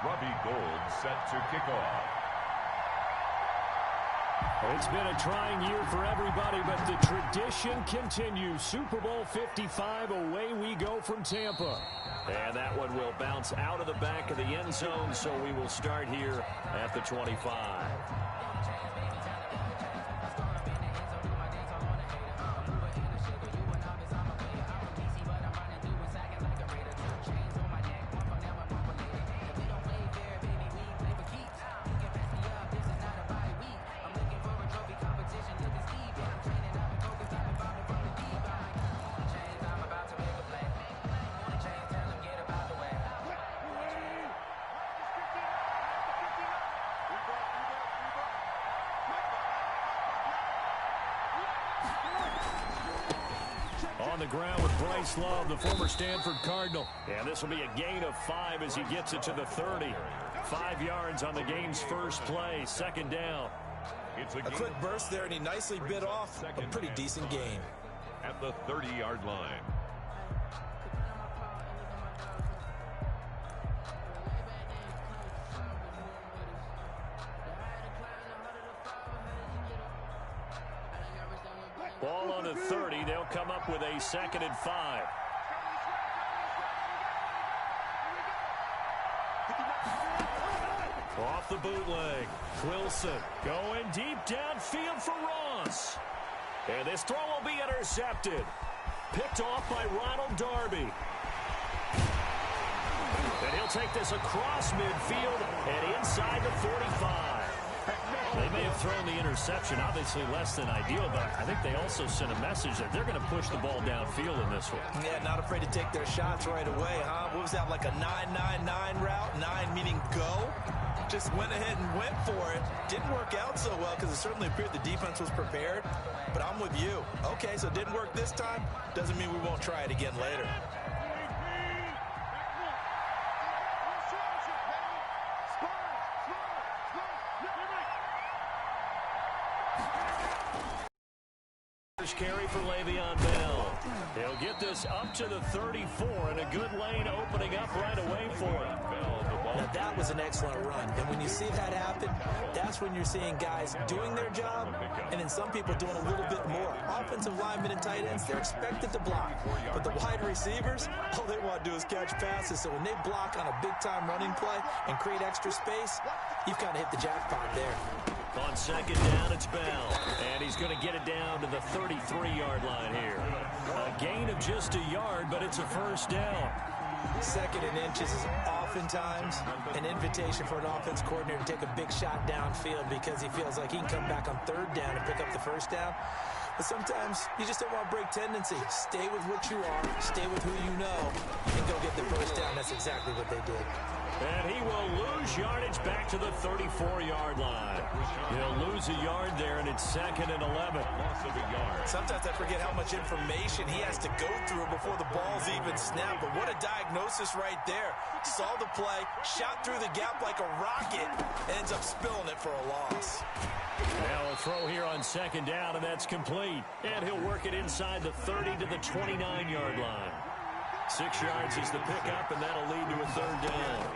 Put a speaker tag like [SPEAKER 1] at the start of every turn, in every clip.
[SPEAKER 1] Robbie Gould set to kick off.
[SPEAKER 2] It's been a trying year for everybody, but the tradition continues. Super Bowl 55, away we go from Tampa. And that one will bounce out of the back of the end zone, so we will start here at the 25. On the ground with Bryce Love, the former Stanford Cardinal. And this will be a gain of 5 as he gets it to the 30. 5 yards on the game's first play, second down.
[SPEAKER 3] It's a quick burst there, and he nicely bit off a pretty decent gain.
[SPEAKER 1] At the 30-yard line.
[SPEAKER 2] Ball on the 30. They'll come up with a 2nd and 5. Off the bootleg. Wilson going deep downfield for Ross. And this throw will be intercepted. Picked off by Ronald Darby. And he'll take this across midfield and inside the 45. They may have thrown the interception, obviously less than ideal, but I think they also sent a message that they're going to push the ball downfield in this one.
[SPEAKER 3] Yeah, not afraid to take their shots right away, huh? What was that, like a 9-9-9 route? 9 meaning go? Just went ahead and went for it. Didn't work out so well because it certainly appeared the defense was prepared, but I'm with you. Okay, so it didn't work this time. Doesn't mean we won't try it again later.
[SPEAKER 2] Carry for Le'Veon Bell. He'll get this up to the 34, and a good lane opening up right away for him.
[SPEAKER 3] Now that was an excellent run, and when you see that happen, that's when you're seeing guys doing their job, and then some people doing a little bit more. Offensive linemen and tight ends, they're expected to block, but the wide receivers, all they want to do is catch passes, so when they block on a big-time running play and create extra space, you've kind of hit the jackpot there.
[SPEAKER 2] On second down, it's Bell, and he's going to get it down to the 33-yard line here. A gain of just a yard, but it's a first down.
[SPEAKER 3] 2nd and inches is oftentimes an invitation for an offense coordinator to take a big shot downfield because he feels like he can come back on 3rd down and pick up the first down. But sometimes you just don't want to break tendency. Stay with what you are, stay with who you know, and go get the first down. That's exactly what they did.
[SPEAKER 2] And he will lose yardage back to the 34-yard line. He'll lose a yard there, and it's 2nd and 11.
[SPEAKER 1] Loss of a yard.
[SPEAKER 3] Sometimes I forget how much information he has to go through before the ball's even snapped. But what a diagnosis right there. Saw the play, shot through the gap like a rocket, and ends up spilling it for a loss.
[SPEAKER 2] Now a throw here on 2nd down, and that's complete. And he'll work it inside the 30 to the 29-yard line. 6 yards is the pickup, and that'll lead to a 3rd down.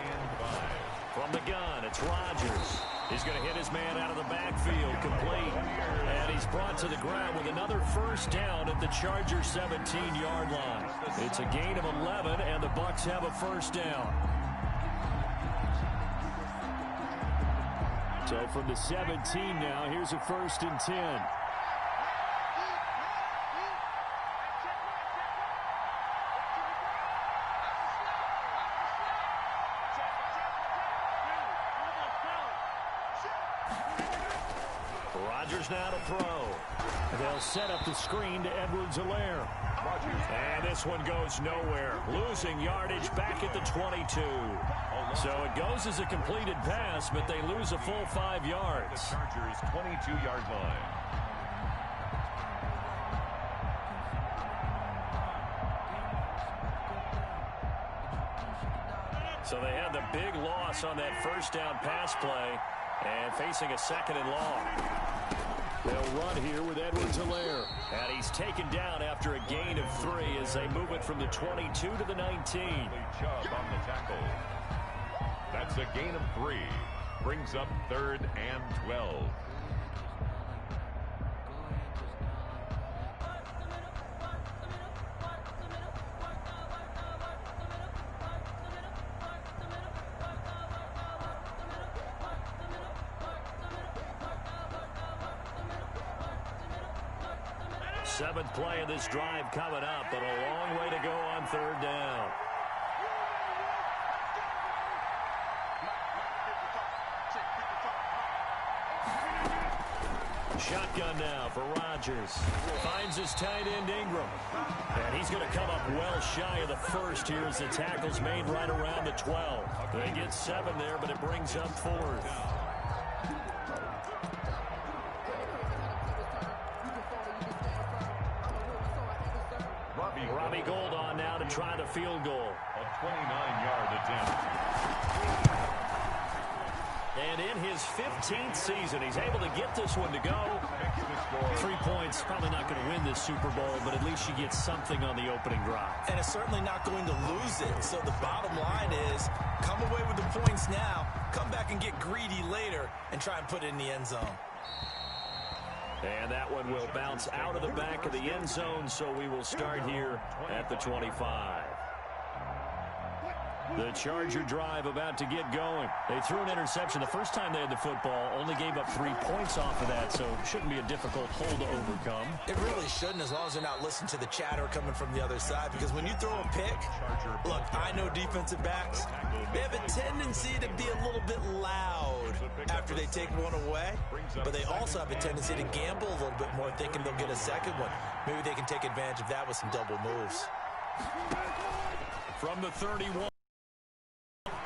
[SPEAKER 2] From the gun, it's Rodgers. He's going to hit his man out of the backfield, complete. And he's brought to the ground with another first down at the Chargers' 17-yard line. It's a gain of 11, and the Bucs have a first down. So from the 17 now, here's a 1st and 10. Rodgers now to throw. They'll set up the screen to Edwards-Helaire. And this one goes nowhere. Losing yardage back at the 22. So it goes as a completed pass, but they lose a full 5 yards.
[SPEAKER 1] The Chargers' 22-yard line.
[SPEAKER 2] So they had the big loss on that first down pass play and facing a 2nd and long. They'll run here with Edwards-Helaire. And he's taken down after a gain of 3 as they move it from the 22 to the 19.
[SPEAKER 1] Chubb on the tackle. That's It's a gain of 3. Brings up 3rd and 12.
[SPEAKER 2] Seventh play of this drive coming up, but a long way to go on 3rd down. Shotgun now for Rodgers. Finds his tight end Ingram. And he's going to come up well shy of the first here as the tackle's made right around the 12. They get 7 there, but it brings up 4th. Robbie Gould on now to try the field goal.
[SPEAKER 1] A 29-yard attempt.
[SPEAKER 2] And in his 15th season, he's able to get this one to go. 3 points, probably not going to win this Super Bowl, but at least she gets something on the opening drive.
[SPEAKER 3] And it's certainly not going to lose it. So the bottom line is, come away with the points now, come back and get greedy later, and try and put it in the end zone.
[SPEAKER 2] And that one will bounce out of the back of the end zone, so we will start here at the 25. The Charger drive about to get going. They threw an interception the first time they had the football, only gave up 3 points off of that, so it shouldn't be a difficult hole to overcome.
[SPEAKER 3] It really shouldn't, as long as they're not listening to the chatter coming from the other side, because when you throw a pick, look, I know defensive backs, they have a tendency to be a little bit loud after they take one away, but they also have a tendency to gamble a little bit more, thinking they'll get a second one. Maybe they can take advantage of that with some double moves.
[SPEAKER 2] From the 31.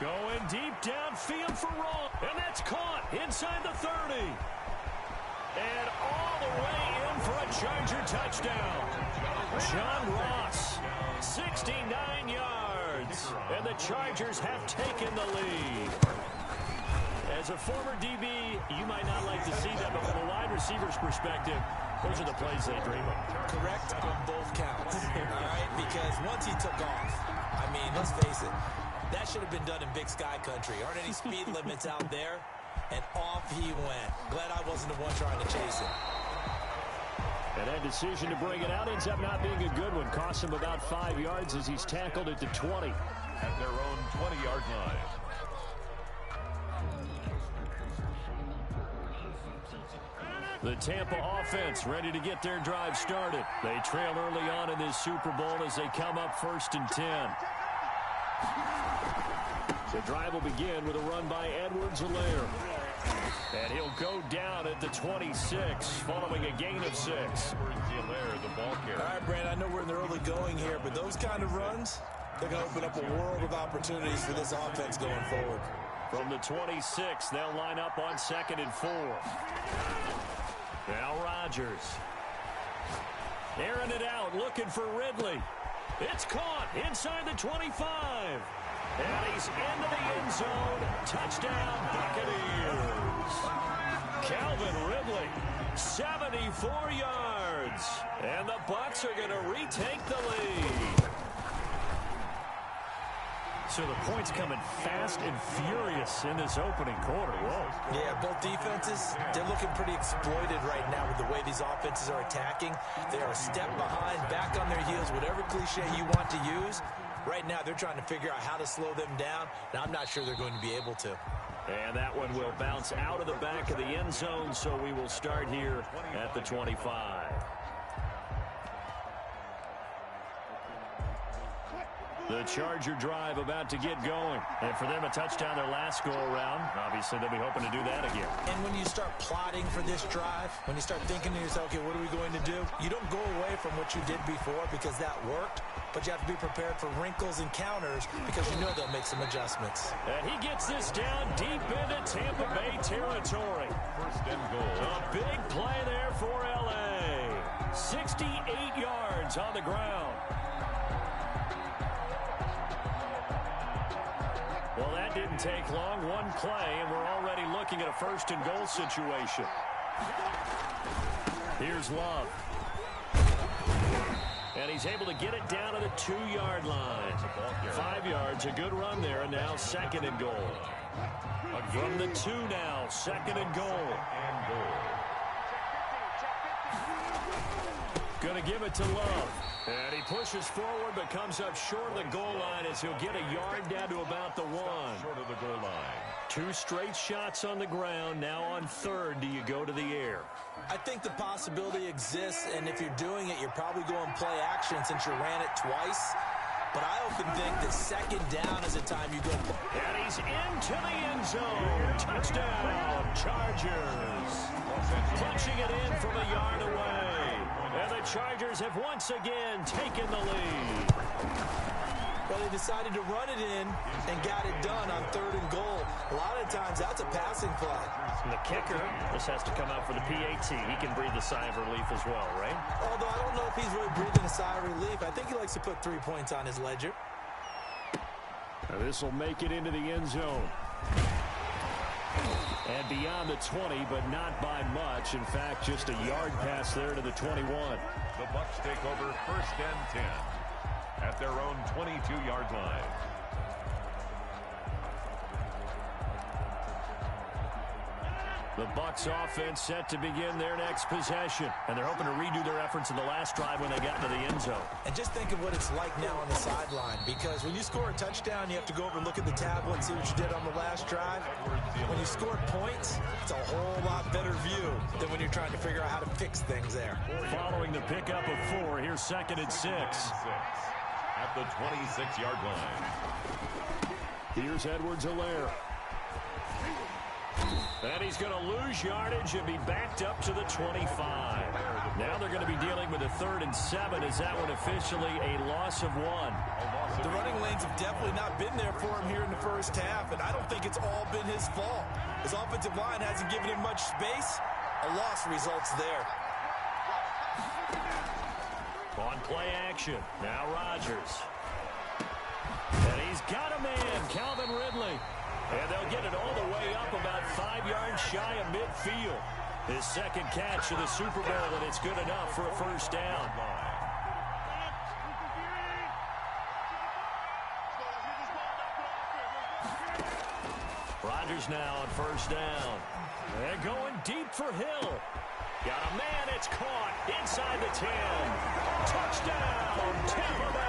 [SPEAKER 2] Going deep downfield for Roll. And that's caught inside the 30. And all the way in for a Charger touchdown. John Ross, 69 yards. And the Chargers have taken the lead. As a former DB, you might not like to see that, but from a wide receiver's perspective, those are the plays they dream of.
[SPEAKER 3] Correct on both counts, all right? Because once he took off, I mean, let's face it, that should have been done in Big Sky Country. Aren't any speed limits out there? And off he went. Glad I wasn't the one trying to chase it.
[SPEAKER 2] And that decision to bring it out ends up not being a good one. Costs him about 5 yards as he's tackled at the 20.
[SPEAKER 1] At their own 20-yard line.
[SPEAKER 2] The Tampa offense ready to get their drive started. They trail early on in this Super Bowl as they come up 1st and 10. The drive will begin with a run by Edwards-Helaire. And he'll go down at the 26, following a gain of 6.
[SPEAKER 1] Edwards-Helaire, the ball carrier.
[SPEAKER 3] All right, Brand, I know we're in the early going here, but those kind of runs, they're going to open up a world of opportunities for this offense going forward.
[SPEAKER 2] From the 26, they'll line up on 2nd and 4. Now Rodgers. Airing it out, looking for Ridley. It's caught inside the 25. And he's into the end zone. Touchdown, Buccaneers. Calvin Ridley, 74 yards. And the Bucs are going to retake the lead. So the points coming fast and furious in this opening quarter. Whoa.
[SPEAKER 3] Yeah, both defenses, they're looking pretty exploited right now with the way these offenses are attacking. They are a step behind, back on their heels, whatever cliche you want to use. Right now, they're trying to figure out how to slow them down, and I'm not sure they're going to be able to.
[SPEAKER 2] And that one will bounce out of the back of the end zone, so we will start here at the 25. The Charger drive about to get going. And for them, a touchdown their last go-around. Obviously, they'll be hoping to do that again.
[SPEAKER 3] And when you start plotting for this drive, when you start thinking to yourself, okay, what are we going to do? You don't go away from what you did before because that worked, but you have to be prepared for wrinkles and counters because you know they'll make some adjustments.
[SPEAKER 2] And he gets this down deep into Tampa Bay territory.
[SPEAKER 1] 1st and goal.
[SPEAKER 2] A big play there for L.A. 68 yards on the ground. Well, that didn't take long. One play, and we're already looking at a 1st and goal situation. Here's Love. And he's able to get it down to the 2-yard line. 5 yards, a good run there, and now 2nd and goal. From the 2 now, 2nd and goal. Going to give it to Love. And he pushes forward but comes up short of the goal line as he'll get a yard down to about the 1.
[SPEAKER 1] Short of the goal line.
[SPEAKER 2] 2 straight shots on the ground. Now on 3rd, do you go to the air?
[SPEAKER 3] I think the possibility exists, and if you're doing it, you're probably going play action since you ran it twice. But I often think that 2nd down is the time you go.
[SPEAKER 2] And he's into the end zone. Touchdown, Chargers. Punching it in from a yard away. And the Chargers have once again taken the lead.
[SPEAKER 3] Well, they decided to run it in and got it done on 3rd and goal. A lot of times, that's a passing play.
[SPEAKER 2] And the kicker just has to come out for the PAT. He can breathe a sigh of relief as well, right?
[SPEAKER 3] Although I don't know if he's really breathing a sigh of relief. I think he likes to put 3 points on his ledger.
[SPEAKER 2] This will make it into the end zone. And beyond the 20, but not by much. In fact, just a yard pass there to the 21.
[SPEAKER 1] The Bucs take over 1st and 10 at their own 22-yard line.
[SPEAKER 2] The Bucs offense set to begin their next possession. And they're hoping to redo their efforts in the last drive when they got into the end zone.
[SPEAKER 3] And just think of what it's like now on the sideline. Because when you score a touchdown, you have to go over and look at the tablet and see what you did on the last drive. When you score points, it's a whole lot better view than when you're trying to figure out how to fix things there.
[SPEAKER 2] Following the pickup of 4, here's 2nd and 6.
[SPEAKER 1] At the 26-yard line.
[SPEAKER 2] Here's Edwards-Helaire. And he's going to lose yardage and be backed up to the 25. Now they're going to be dealing with a 3rd and 7. Is that one officially a loss of 1?
[SPEAKER 3] The running lanes have definitely not been there for him here in the first half, and I don't think it's all been his fault. His offensive line hasn't given him much space. A loss results there.
[SPEAKER 2] On play action, now Rodgers. And he's got a man, Calvin Ridley. And they'll get it all the way up about 5 yards shy of midfield. His 2nd catch of the Super Bowl, and it's good enough for a 1st down. Rodgers now on 1st down. They're going deep for Hill. Got a man, it's caught inside the 10. Touchdown, Tampa Bay.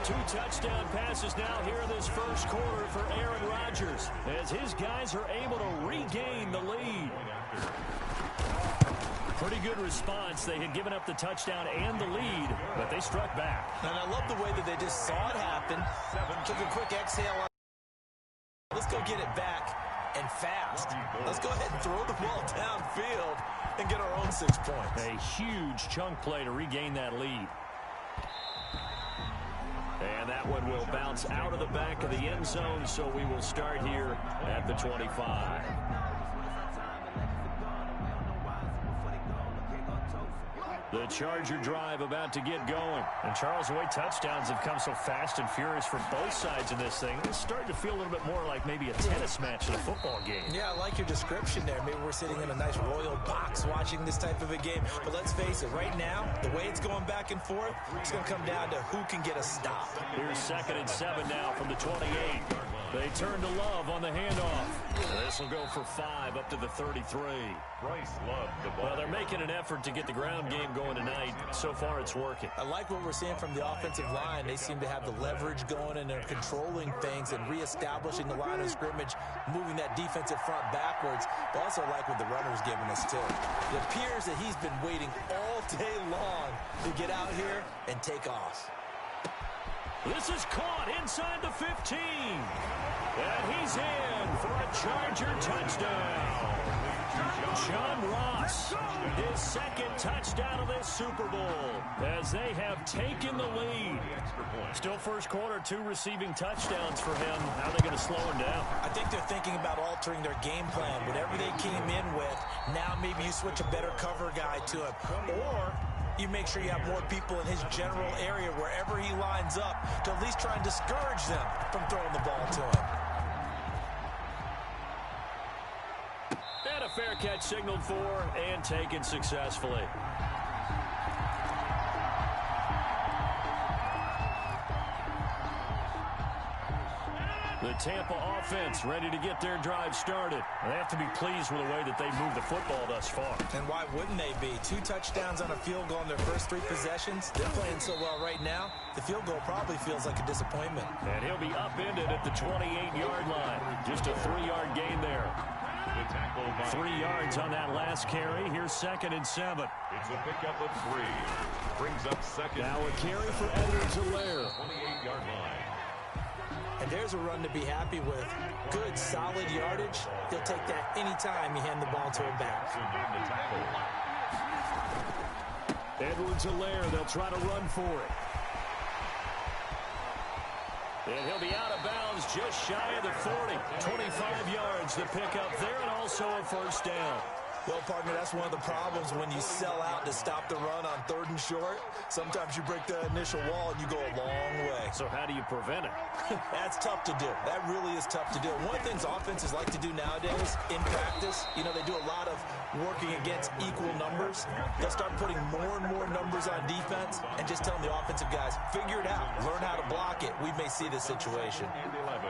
[SPEAKER 2] 2 touchdown passes now here in this first quarter for Aaron Rodgers as his guys are able to regain the lead. Pretty good response. They had given up the touchdown and the lead, but they struck back.
[SPEAKER 3] And I love the way that they just saw it happen, took a quick exhale. Let's go get it back and fast. Let's go ahead and throw the ball downfield and get our own 6 points.
[SPEAKER 2] A huge chunk play to regain that lead. And that one will bounce out of the back of the end zone, so we will start here at the 25. The Charger drive about to get going. And Charles, the way touchdowns have come so fast and furious for both sides in this thing, it's starting to feel a little bit more like maybe a tennis match in a football game.
[SPEAKER 3] Yeah, I like your description there. Maybe we're sitting in a nice royal box watching this type of a game. But let's face it, right now, the way it's going back and forth, it's going to come down to who can get a stop.
[SPEAKER 2] Here's 2nd and 7 now from the 28. They turn to Love on the handoff. This will go for 5 up to the 33.
[SPEAKER 1] Bryce Love, the ball.
[SPEAKER 2] Well, they're making an effort to get the ground game going tonight. So far, it's working.
[SPEAKER 3] I like what we're seeing from the offensive line. They seem to have the leverage going, and they're controlling things and reestablishing the line of scrimmage, moving that defensive front backwards. But also like what the runner's giving us, too. It appears that he's been waiting all day long to get out here and take off.
[SPEAKER 2] This is caught inside the 15. And he's in for a Charger touchdown. John Ross, his 2nd touchdown of this Super Bowl as they have taken the lead. Still first quarter, 2 receiving touchdowns for him. How are they going to slow him down?
[SPEAKER 3] I think they're thinking about altering their game plan. Whatever they came in with, now maybe you switch a better cover guy to him. Or you make sure you have more people in his general area wherever he lines up to at least try and discourage them from throwing the ball to him.
[SPEAKER 2] And a fair catch signaled for and taken successfully. The Tampa offense ready to get their drive started. They have to be pleased with the way that they moved the football thus far.
[SPEAKER 3] And why wouldn't they be? 2 touchdowns on a field goal in their first 3 possessions. They're playing so well right now, the field goal probably feels like a disappointment.
[SPEAKER 2] And he'll be upended at the 28-yard line. Just a 3-yard gain there. 3 yards on that last carry. Here's 2nd and 7.
[SPEAKER 1] It's a pickup of 3. Brings up 2nd.
[SPEAKER 2] Now a carry for Edwards-Helaire.
[SPEAKER 1] 28-yard line.
[SPEAKER 3] And there's a run to be happy with. Good, solid yardage. He'll take that anytime you hand the ball to him back.
[SPEAKER 2] Edwards-Helaire, they'll try to run for it. And he'll be out of bounds just shy of the 40. 25 yards to pick up there, and also a first down.
[SPEAKER 3] Well, partner, that's one of the problems when you sell out to stop the run on 3rd and short. Sometimes you break that initial wall and you go a long way.
[SPEAKER 2] So how do you prevent it?
[SPEAKER 3] That's tough to do. That really is tough to do. One of the things offenses like to do nowadays in practice, you know, they do a lot of working against equal numbers. They'll start putting more and more numbers on defense and just telling the offensive guys, figure it out. Learn how to block it. We may see this situation.
[SPEAKER 1] And 11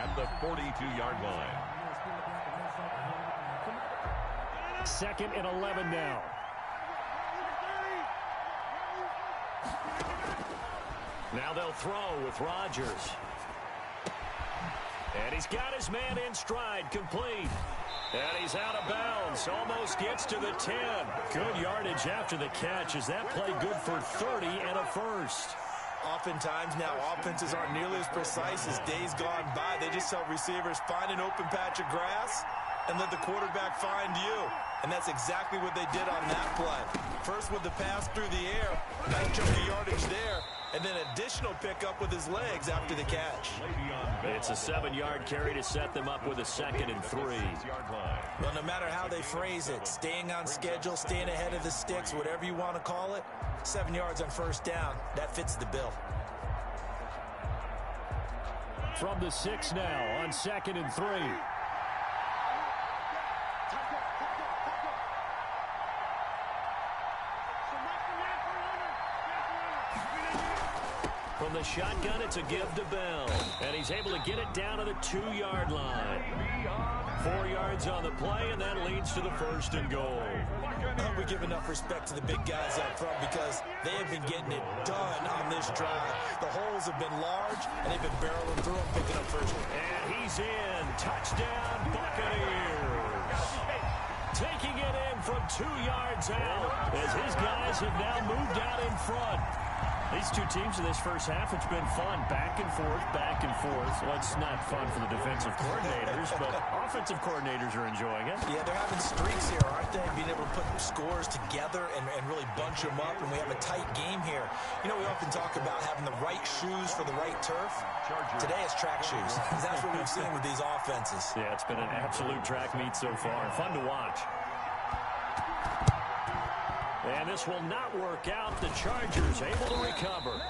[SPEAKER 1] at the 42-yard line.
[SPEAKER 2] 2nd and 11 now. Now they'll throw with Rodgers. And he's got his man in stride, complete. And he's out of bounds, almost gets to the 10. Good yardage after the catch. Is that play good for 30 and a first?
[SPEAKER 3] Oftentimes now offenses aren't nearly as precise as days gone by. They just tell receivers, find an open patch of grass and let the quarterback find you. And that's exactly what they did on that play. First with the pass through the air, nice chunk of yardage there, and then additional pickup with his legs after the catch.
[SPEAKER 2] It's a 7-yard carry to set them up with a 2nd and 3.
[SPEAKER 3] Well, no matter how they phrase it, staying on schedule, staying ahead of the sticks, whatever you want to call it, 7 yards on first down, that fits the bill.
[SPEAKER 2] From the 6 now on 2nd and 3. From the shotgun, it's a give to Bell. And he's able to get it down to the 2-yard line. 4 yards on the play, and that leads to the 1st and goal.
[SPEAKER 3] We give enough respect to the big guys up front because they have been getting it done on this drive. The holes have been large, and they've been barreling through them, picking up first.
[SPEAKER 2] And he's in. Touchdown, Buccaneers. Taking it in from 2 yards out as his guys have now moved out in front. These two teams in this first half, it's been fun. Back and forth, back and forth. Well, it's not fun for the defensive coordinators, but offensive coordinators are enjoying it.
[SPEAKER 3] Yeah, they're having streaks here, aren't they? Being able to put scores together and really bunch them up, and we have a tight game here. You know, we often talk about having the right shoes for the right turf. Today it's track shoes. That's what we've seen with these offenses.
[SPEAKER 2] Yeah, it's been an absolute track meet so far. Fun to watch. And this will not work out. The Chargers able to recover.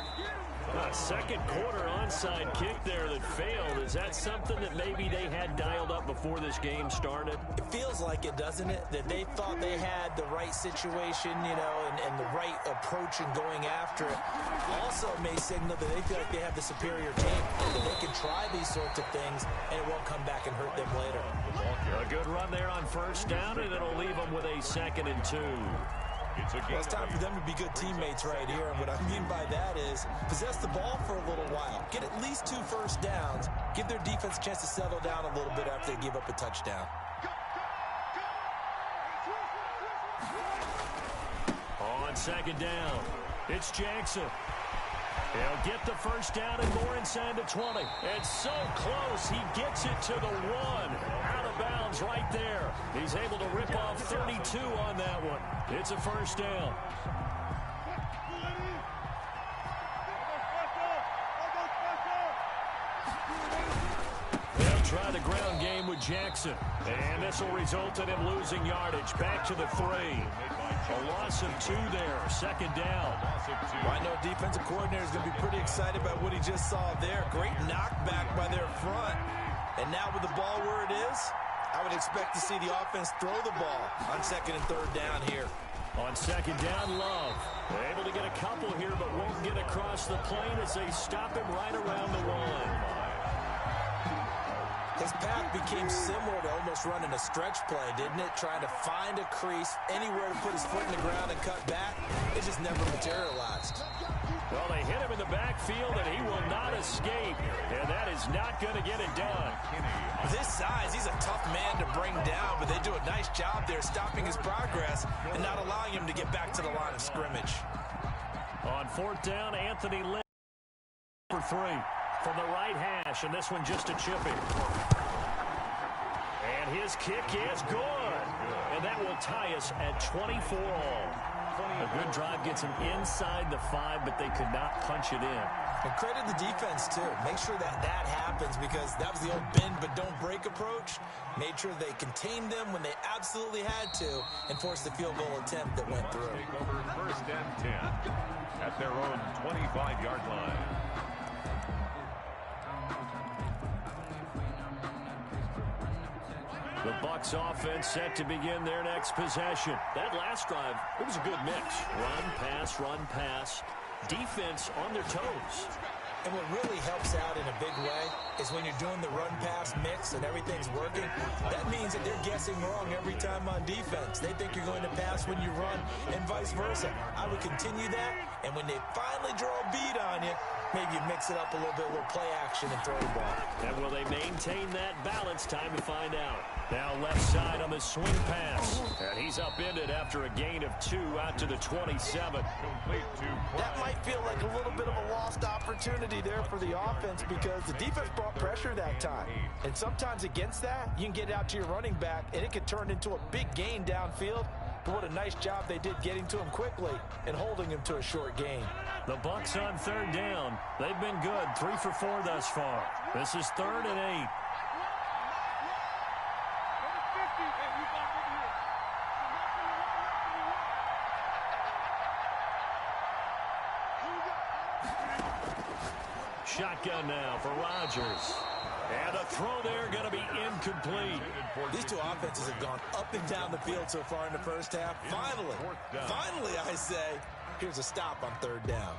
[SPEAKER 2] A second quarter onside kick there that failed. Is that something that maybe they had dialed up before this game started?
[SPEAKER 3] It feels like it, doesn't it? That they thought they had the right situation, you know, and the right approach in going after it. Also may signal that they feel like they have the superior team, that they can try these sorts of things, and it won't come back and hurt them later.
[SPEAKER 2] A good run there on first down, and it'll leave them with a 2nd and 2.
[SPEAKER 3] Well, it's time for them to be good teammates right here. And what I mean by that is possess the ball for a little while. Get at least 2 first downs. Give their defense a chance to settle down a little bit after they give up a touchdown.
[SPEAKER 2] On 2nd down, it's Jackson. He'll get the first down and more inside the 20. It's so close. He gets it to the 1. Out of bounds right there. He's able to rip off 32 on that one. It's a first down. They'll try the ground game with Jackson. And this will result in him losing yardage. Back to the 3. A loss of 2 there. 2nd down.
[SPEAKER 3] Well, I know defensive coordinator is going to be pretty excited about what he just saw there. Great knockback by their front. And now with the ball where it is, I would expect to see the offense throw the ball on 2nd and 3rd down here.
[SPEAKER 2] On 2nd down, Love. They're able to get a couple here, but won't get across the plane as they stop him right around the 1.
[SPEAKER 3] His path became similar to almost running a stretch play, didn't it? Trying to find a crease, anywhere to put his foot in the ground and cut back. It just never materialized.
[SPEAKER 2] Well, they hit him in the backfield, and he will not escape. And that is not going to get it done.
[SPEAKER 3] With his size, he's a tough man to bring down, but they do a nice job there stopping his progress and not allowing him to get back to the line of scrimmage.
[SPEAKER 2] On fourth down, Anthony Lynn for 3 from the right hash, and this one just a chipping. And his kick is good. And that will tie us at 24 all. A good drive gets him inside the 5, but they could not punch it in.
[SPEAKER 3] And credit the defense, too. Make sure that happens, because that was the old bend but don't break approach. Made sure they contained them when they absolutely had to and forced the field goal attempt that went through.
[SPEAKER 1] Take over first and 10 at their own 25-yard line.
[SPEAKER 2] The Bucs offense set to begin their next possession. That last drive, it was a good mix. Run, pass. Defense on their toes.
[SPEAKER 3] And what really helps out in a big way is when you're doing the run-pass mix and everything's working, that means that they're guessing wrong every time on defense. They think you're going to pass when you run and vice versa. I would continue that, and when they finally draw a beat on you, maybe you mix it up a little bit, a little play action and throw the ball.
[SPEAKER 2] And will they maintain that balance? Time to find out. Now left side on the swing pass. And he's upended after a gain of 2 out to the 27.
[SPEAKER 3] That might feel like a little bit of a lost opportunity there for the offense, because the defense brought pressure that time. And sometimes against that, you can get out to your running back, and it can turn into a big gain downfield. But what a nice job they did getting to him quickly and holding him to a short gain.
[SPEAKER 2] The Bucs on third down. They've been good. 3 for 4 thus far. This is 3rd and 8. Shotgun now for Rodgers. And a throw there going to be incomplete.
[SPEAKER 3] These two offenses have gone up and down the field so far in the first half. Finally, I say, here's a stop on 3rd down.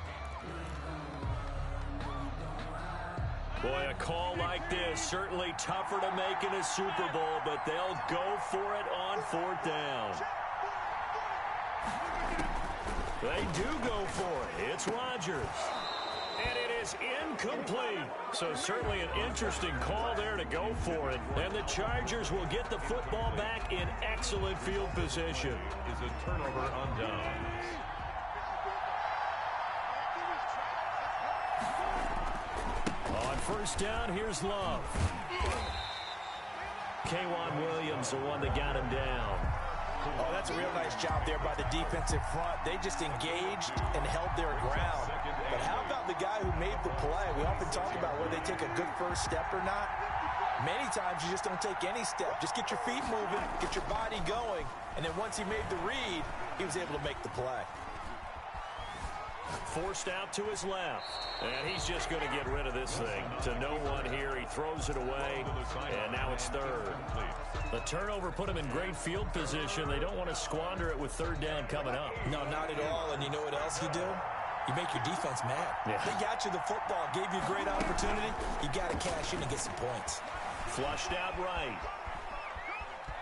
[SPEAKER 2] Boy, a call like this, certainly tougher to make in a Super Bowl, but they'll go for it on 4th down. They do go for it. It's Rodgers. And it is incomplete. So certainly an interesting call there to go for it. And the Chargers will get the football back in excellent field position.
[SPEAKER 1] Is a turnover on downs.
[SPEAKER 2] On 1st down, here's Love. K'Wan Williams, the one that got him down.
[SPEAKER 3] Oh, that's a real nice job there by the defensive front. They just engaged and held their ground. But how about the guy who made the play? We often talk about whether they take a good first step or not. Many times you just don't take any step. Just get your feet moving, get your body going, and then once he made the read, he was able to make the play.
[SPEAKER 2] Forced out to his left. And he's just going to get rid of this thing. To no one here. He throws it away. And now it's 3rd. The turnover put him in great field position. They don't want to squander it with 3rd down coming up.
[SPEAKER 3] No, not at all. And you know what else you do? You make your defense mad.
[SPEAKER 2] Yeah.
[SPEAKER 3] They got you the football, gave you a great opportunity. You got to cash in and get some points.
[SPEAKER 2] Flushed out right.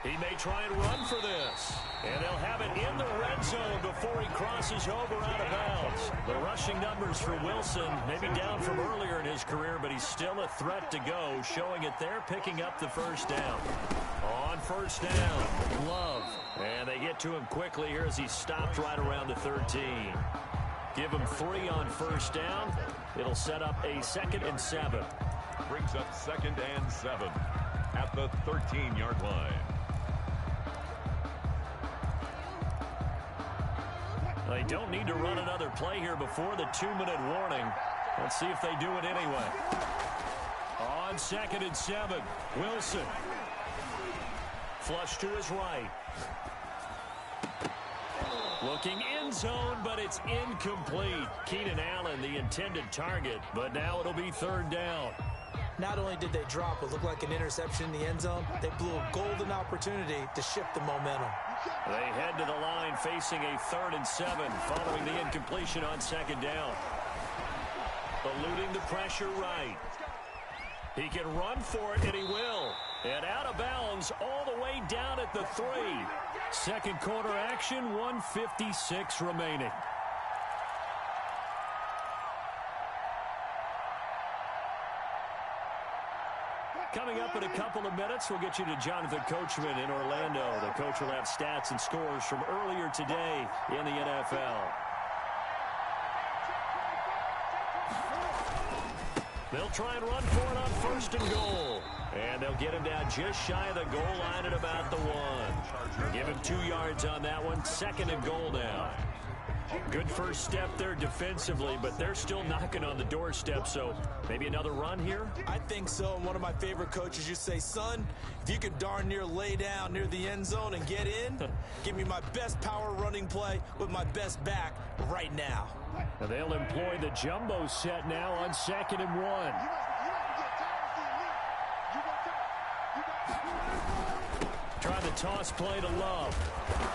[SPEAKER 2] He may try and run for this. And they'll have it in the red zone before he crosses over out of bounds. The rushing numbers for Wilson, maybe down from earlier in his career, but he's still a threat to go, showing it there, picking up the 1st down. On 1st down, Love. And they get to him quickly here as he stopped right around the 13. Give him 3 on 1st down. It'll set up a 2nd and 7.
[SPEAKER 1] Brings up 2nd and 7 at the 13-yard line.
[SPEAKER 2] They don't need to run another play here before the 2-minute warning. Let's see if they do it anyway. On 2nd and 7, Wilson. Flush to his right. Looking end zone, but it's incomplete. Keenan Allen, the intended target, but now it'll be 3rd down.
[SPEAKER 3] Not only did they drop what looked like an interception in the end zone, they blew a golden opportunity to shift the momentum.
[SPEAKER 2] They head to the line facing a 3rd and 7 following the incompletion on 2nd down. Eluding the pressure right. He can run for it, and he will. And out of bounds all the way down at the 3. Second quarter action, 1:56 remaining. Coming up in a couple of minutes, we'll get you to Jonathan Coachman in Orlando. The coach will have stats and scores from earlier today in the NFL. They'll try and run for it on 1st and goal. And they'll get him down just shy of the goal line at about the 1. Give him 2 yards on that one. 2nd and goal now. Good first step there defensively, but they're still knocking on the doorstep, so maybe another run here?
[SPEAKER 3] I think so. And one of my favorite coaches used to say, son, if you could darn near lay down near the end zone and get in, give me my best power running play with my best back right now.
[SPEAKER 2] Now they'll employ the jumbo set now on 2nd and 1. Try the toss play to Love.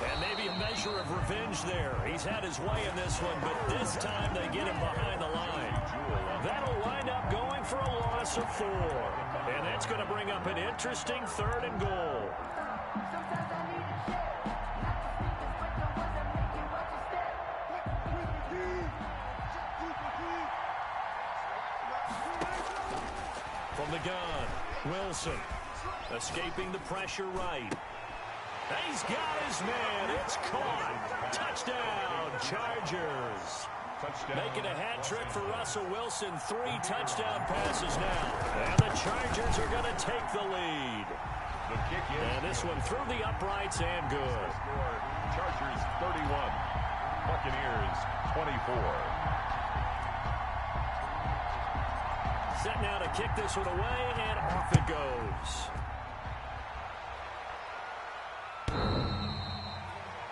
[SPEAKER 2] And maybe a measure of revenge there. He's had his way in this one, but this time they get him behind the line. That'll wind up going for a loss of 4. And that's going to bring up an interesting 3rd and goal. From the gun, Wilson. Escaping the pressure right. He's got his man. It's caught. Touchdown, Chargers. Making a hat trick for Russell Wilson. 3 touchdown passes now. And the Chargers are going to take the lead. And this one through the uprights and good.
[SPEAKER 1] Chargers 31. Buccaneers 24.
[SPEAKER 2] Set now to kick this one away, and off it goes.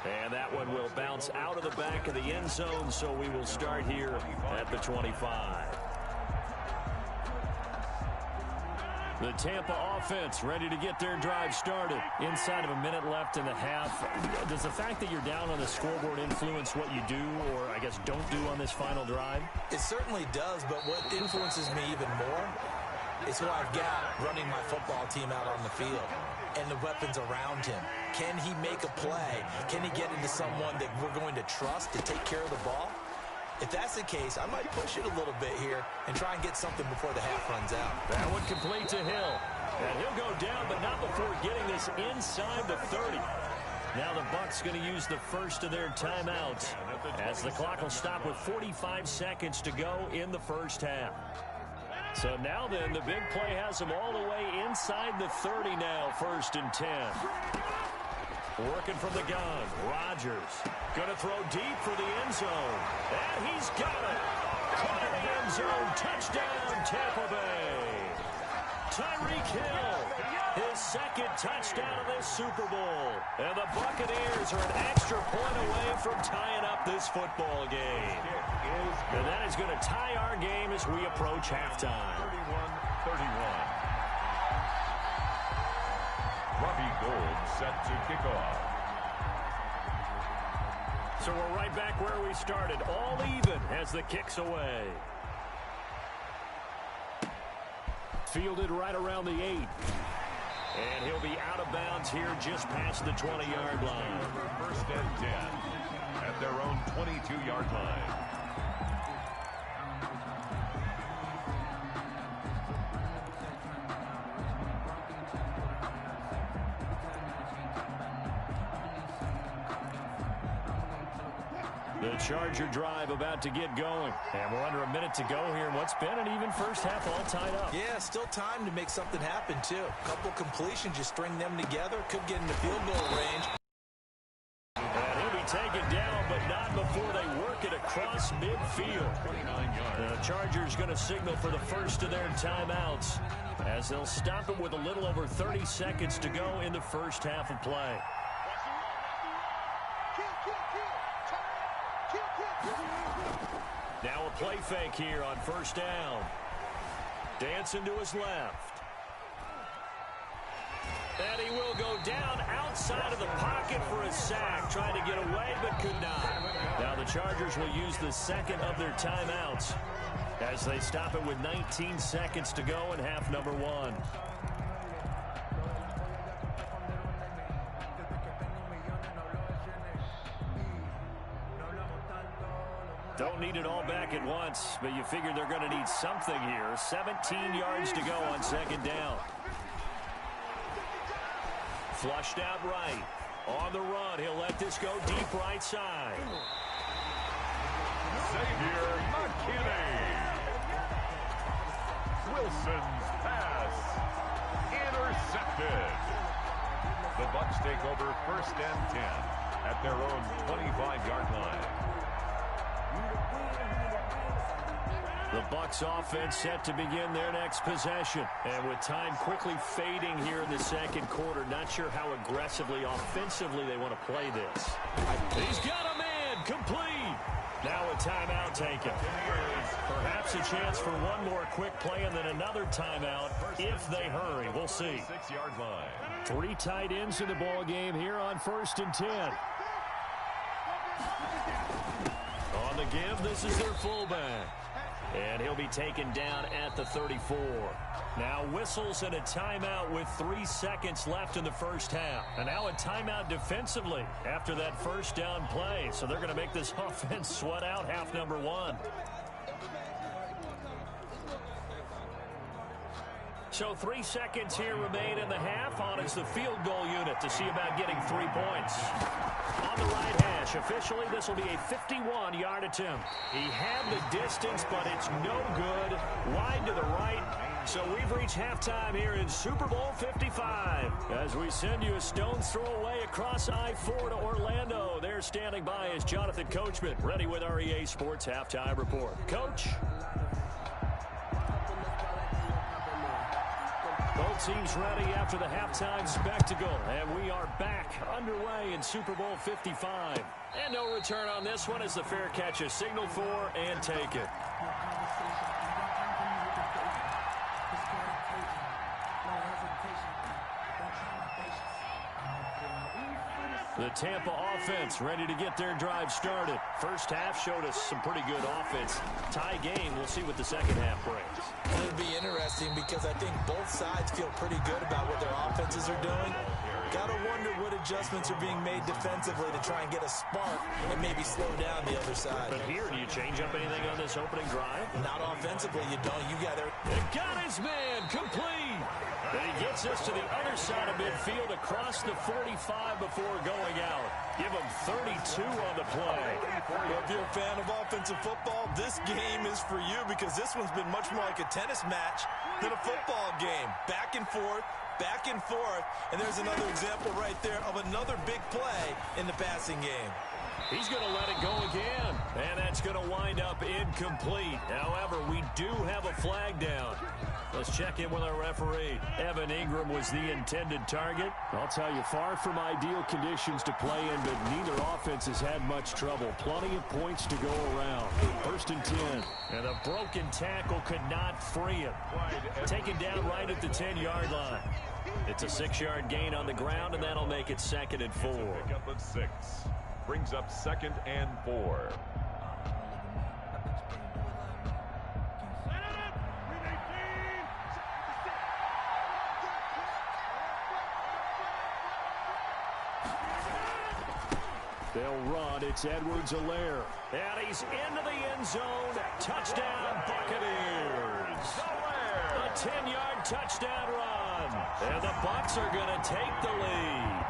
[SPEAKER 2] And that one will bounce out of the back of the end zone, so we will start here at the 25. The Tampa offense ready to get their drive started. Inside of a minute left in the half. Does the fact that you're down on the scoreboard influence what you do, or I guess don't do on this final drive?
[SPEAKER 3] It certainly does, but what influences me even more is who I've got running my football team out on the field and the weapons around him. Can he make a play? Can he get into someone that we're going to trust to take care of the ball? If that's the case, I might push it a little bit here and try and get something before the half runs out.
[SPEAKER 2] That one complete to Hill. And he'll go down, but not before getting this inside the 30. Now the Bucs going to use the first of their timeouts as the clock will stop with 45 seconds to go in the first half. So now then, the big play has them all the way inside the 30 now, 1st and 10. Working from the gun, Rodgers going to throw deep for the end zone. And he's got it. Caught in the end zone. Touchdown, Tampa Bay. Tyreek Hill, his 2nd touchdown of this Super Bowl. And the Buccaneers are an extra point away from tying up this football game. And that is going to tie our game as we approach halftime.
[SPEAKER 1] 31-31. Robbie Gould set to kick off.
[SPEAKER 2] So we're right back where we started, all even as the kick's away. Fielded right around the 8. And he'll be out of bounds here just past the 20-yard line.
[SPEAKER 1] 1st and 10 at their own 22-yard line.
[SPEAKER 2] The Charger drive about to get going. And we're under a minute to go here in what's been an even first half all tied up.
[SPEAKER 3] Yeah, still time to make something happen, too. A couple completions, you string them together, could get into field goal range.
[SPEAKER 2] And he'll be taken down, but not before they work it across midfield.
[SPEAKER 1] 29 yards.
[SPEAKER 2] The Chargers going to signal for the first of their timeouts as they'll stop it with a little over 30 seconds to go in the first half of play. Now a play fake here on 1st down. Dancing to his left. And he will go down outside of the pocket for a sack. Trying to get away, but could not. Now the Chargers will use the 2nd of their timeouts as they stop it with 19 seconds to go in half number one. Don't need it all back at once, but you figure they're going to need something here. 17 yards to go on second down. Flushed out right. On the run, he'll let this go deep right side.
[SPEAKER 1] Xavier McKinney. Wilson's pass intercepted. The Bucs take over first and 10 at their own 25-yard line.
[SPEAKER 2] The Bucs offense set to begin their next possession. And with time quickly fading here in the second quarter, not sure how aggressively, offensively they want to play this. He's got a man, complete. Now a timeout taken. Perhaps a chance for one more quick play and then another timeout if they hurry. We'll see.
[SPEAKER 1] 6-yard line.
[SPEAKER 2] 3 tight ends in the ball game here on first and 10. On the give, this is their fullback. And he'll be taken down at the 34. Now whistles and a timeout with 3 seconds left in the first half. And now a timeout defensively after that first down play. So they're going to make this offense sweat out half number one. So 3 seconds here remain in the half. On is the field goal unit to see about getting 3 points. On the right hash, officially this will be a 51-yard attempt. He had the distance, but it's no good. Wide to the right. So we've reached halftime here in Super Bowl 55. As we send you a stone's throw away across I-4 to Orlando. There standing by is Jonathan Coachman, ready with our EA Sports Halftime Report. Coach? Both teams ready after the halftime spectacle, and we are back underway in Super Bowl 55. And no return on this one as the fair catch is signaled for and taken. The Tampa offense ready to get their drive started. First half showed us some pretty good offense. Tie game, we'll see what the second half brings.
[SPEAKER 3] It'll be interesting because I think both sides feel pretty good about what their offenses are doing. Gotta wonder what adjustments are being made defensively to try and get a spark and maybe slow down the other side.
[SPEAKER 2] But here, do you change up anything on this opening drive?
[SPEAKER 3] Not offensively, you don't. You gotta...
[SPEAKER 2] It got his man, complete. And he gets us to the other side of midfield across the 45 before going out. Give him 32 on the play.
[SPEAKER 3] Well, if you're a fan of offensive football, this game is for you because this one's been much more like a tennis match than a football game. Back and forth, and there's another example right there of another big play in the passing game.
[SPEAKER 2] He's going to let it go again, and that's going to wind up incomplete. However, we do have a flag down. Let's check in with our referee. Evan Ingram was the intended target. I'll tell you, far from ideal conditions to play in, but neither offense has had much trouble. Plenty of points to go around. First and 10. And a broken tackle could not free him. Taken down right at the 10-yard line. It's a 6-yard gain on the ground, and that'll make it 2nd and 4.
[SPEAKER 1] Pick up of 6. Brings up 2nd and 4.
[SPEAKER 2] They'll run. It's Edwards-Helaire. And he's into the end zone. Touchdown, Buccaneers. A 10-yard touchdown run. And the Bucs are going to take the lead.